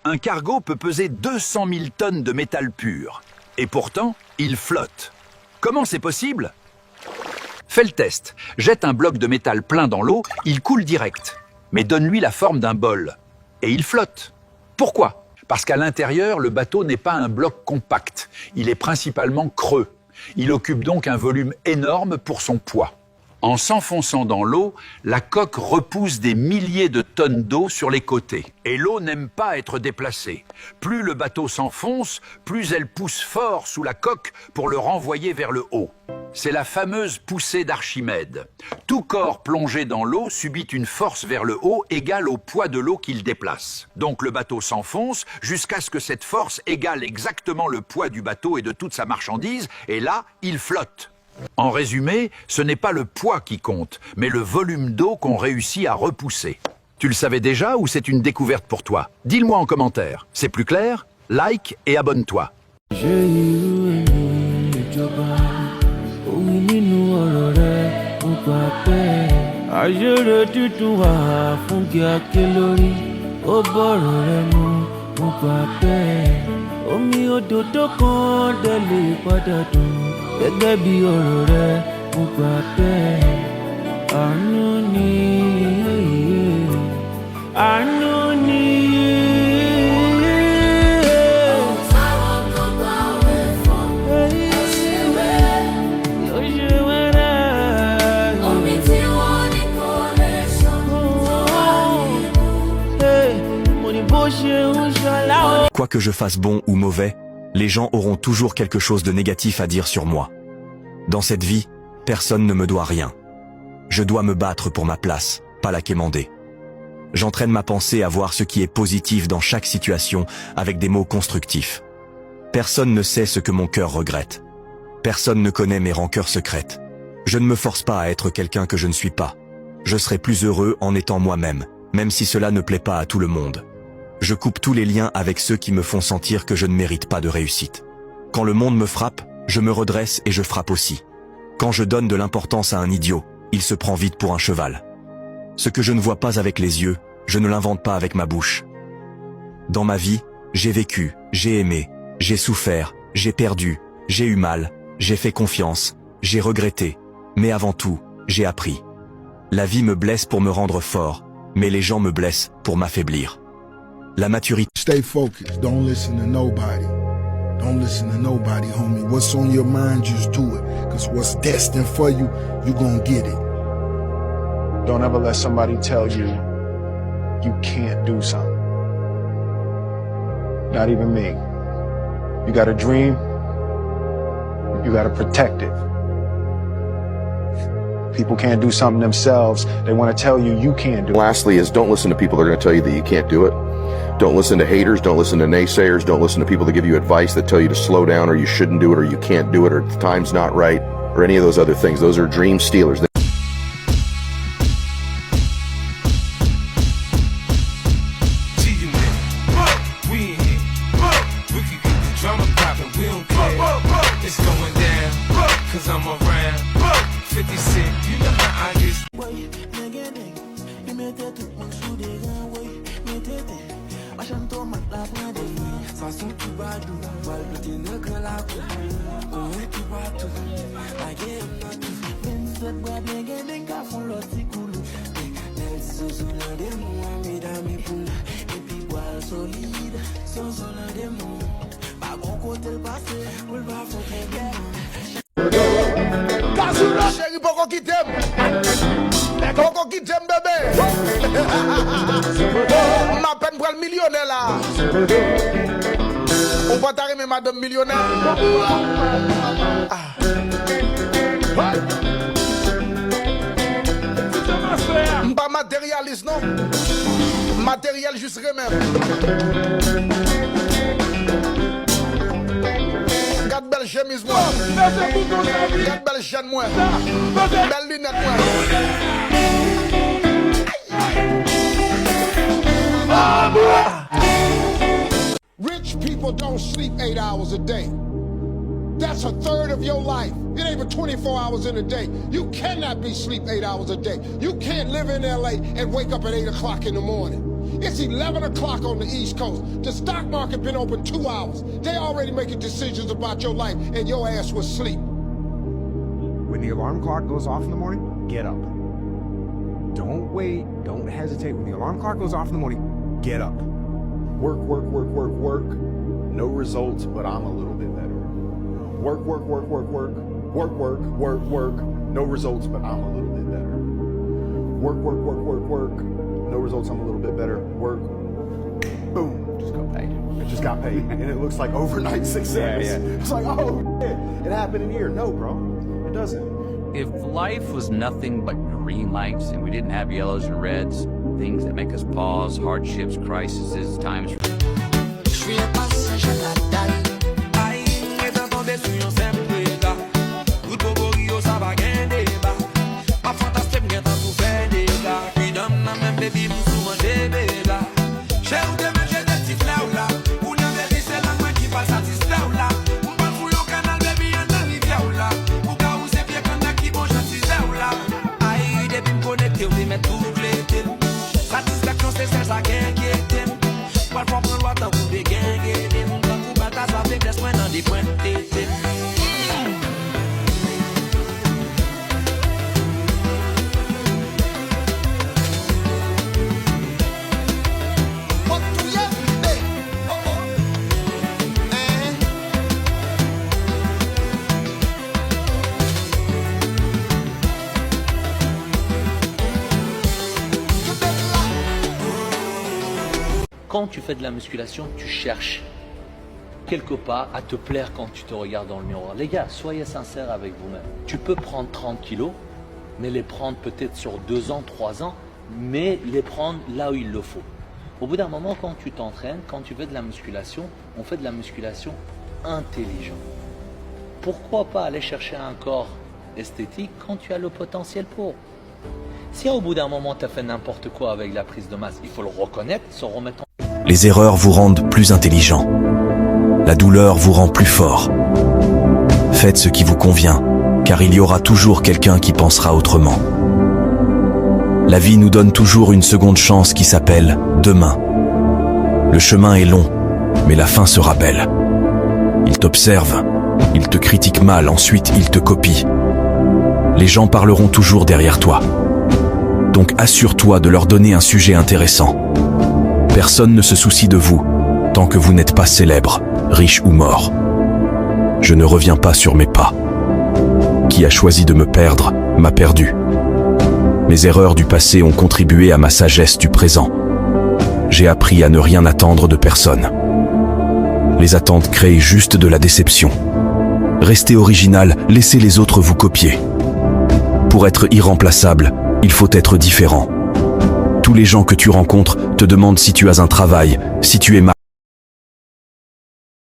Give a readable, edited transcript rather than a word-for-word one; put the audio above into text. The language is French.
Un cargo peut peser 200 000 tonnes de métal pur. Et pourtant, il flotte. Comment c'est possible? Fais le test. Jette un bloc de métal plein dans l'eau, il coule direct. Mais donne-lui la forme d'un bol. Et il flotte. Pourquoi? Parce qu'à l'intérieur, le bateau n'est pas un bloc compact. Il est principalement creux. Il occupe donc un volume énorme pour son poids. En s'enfonçant dans l'eau, la coque repousse des milliers de tonnes d'eau sur les côtés. Et l'eau n'aime pas être déplacée. Plus le bateau s'enfonce, plus elle pousse fort sous la coque pour le renvoyer vers le haut. C'est la fameuse poussée d'Archimède. Tout corps plongé dans l'eau subit une force vers le haut égale au poids de l'eau qu'il déplace. Donc le bateau s'enfonce jusqu'à ce que cette force égale exactement le poids du bateau et de toute sa marchandise, et là, il flotte. En résumé, ce n'est pas le poids qui compte, mais le volume d'eau qu'on réussit à repousser. Tu le savais déjà ou c'est une découverte pour toi? Dis-le-moi en commentaire. C'est plus clair? Like et abonne-toi. Omi òdòdó kan délé padà dùn gẹ́gẹ́ bí ọ̀rọ̀ rẹ mo gbà bẹ́ẹ̀. Àánú ni àánú ni. Quoi que je fasse bon ou mauvais, les gens auront toujours quelque chose de négatif à dire sur moi. Dans cette vie, personne ne me doit rien. Je dois me battre pour ma place, pas la quémander. J'entraîne ma pensée à voir ce qui est positif dans chaque situation avec des mots constructifs. Personne ne sait ce que mon cœur regrette. Personne ne connaît mes rancœurs secrètes. Je ne me force pas à être quelqu'un que je ne suis pas. Je serai plus heureux en étant moi-même, même si cela ne plaît pas à tout le monde. Je coupe tous les liens avec ceux qui me font sentir que je ne mérite pas de réussite. Quand le monde me frappe, je me redresse et je frappe aussi. Quand je donne de l'importance à un idiot, il se prend vite pour un cheval. Ce que je ne vois pas avec les yeux, je ne l'invente pas avec ma bouche. Dans ma vie, j'ai vécu, j'ai aimé, j'ai souffert, j'ai perdu, j'ai eu mal, j'ai fait confiance, j'ai regretté, mais avant tout, j'ai appris. La vie me blesse pour me rendre fort, mais les gens me blessent pour m'affaiblir. La maturité. Stay focused. Don't listen to nobody. Don't listen to nobody, homie. What's on your mind, just do it. Because what's destined for you, you gonna get it. Don't ever let somebody tell you you can't do something. Not even me. You got a dream, you gotta protect it. People can't do something themselves. They want to tell you you can't do it. Lastly is don't listen to people that are going to tell you that you can't do it. Don't listen to haters, don't listen to naysayers, don't listen to people that give you advice that tell you to slow down or you shouldn't do it or you can't do it or the time's not right or any of those other things. Those are dream stealers. It's going down, cause I'm around 50 Cent, you know how I get. Chérie, pourquoi qui t'aime? Pourquoi qui t'aime, bébé? Ma peine pour le millionnaire là. On va t'arriver, madame millionnaire. Pas matérialiste, non? Matériel juste même. Garde belle chemise moi. Garde belle chaîne moi. Belle lunette moi. Rich people don't sleep 8 hours a day. That's a third of your life. It ain't but 24 hours in a day. You cannot be sleep 8 hours a day. You can't live in LA and wake up at 8 o'clock in the morning. It's 11 o'clock on the East Coast. The stock market been open 2 hours. They already making decisions about your life, and your ass was asleep. When the alarm clock goes off in the morning, get up. Don't wait. Don't hesitate. When the alarm clock goes off in the morning, get up. Work, work, work, work, work. No results, but I'm a little bit better. Work, work, work, work, work. Work, work, work, work. No results, but I'm a little bit better. Work, work, work, work, work. No results, I'm a little bit better. Work. Boom. Just got paid. It just got paid. And it looks like overnight success. Yeah. It's like, oh, shit. It happened in here. No, bro. It doesn't. If life was nothing but green lights and we didn't have yellows and reds, things that make us pause, hardships, crises, times. Quand tu fais de la musculation, tu cherches quelque part à te plaire quand tu te regardes dans le miroir. Les gars, soyez sincères avec vous-même. Tu peux prendre 30 kilos, mais les prendre peut-être sur 2 ans, 3 ans, mais les prendre là où il le faut. Au bout d'un moment, quand tu t'entraînes, quand tu fais de la musculation, on fait de la musculation intelligente. Pourquoi pas aller chercher un corps esthétique quand tu as le potentiel pour? Si au bout d'un moment, tu as fait n'importe quoi avec la prise de masse, il faut le reconnaître, se remettre en... Les erreurs vous rendent plus intelligent. La douleur vous rend plus fort. Faites ce qui vous convient, car il y aura toujours quelqu'un qui pensera autrement. La vie nous donne toujours une seconde chance qui s'appelle demain. Le chemin est long, mais la fin sera belle. Ils t'observent, ils te critiquent mal, ensuite ils te copient. Les gens parleront toujours derrière toi. Donc assure-toi de leur donner un sujet intéressant. Personne ne se soucie de vous, tant que vous n'êtes pas célèbre, riche ou mort. Je ne reviens pas sur mes pas. Qui a choisi de me perdre, m'a perdu. Mes erreurs du passé ont contribué à ma sagesse du présent. J'ai appris à ne rien attendre de personne. Les attentes créent juste de la déception. Restez original, laissez les autres vous copier. Pour être irremplaçable, il faut être différent. Tous les gens que tu rencontres te demandent si tu as un travail, si tu es marié.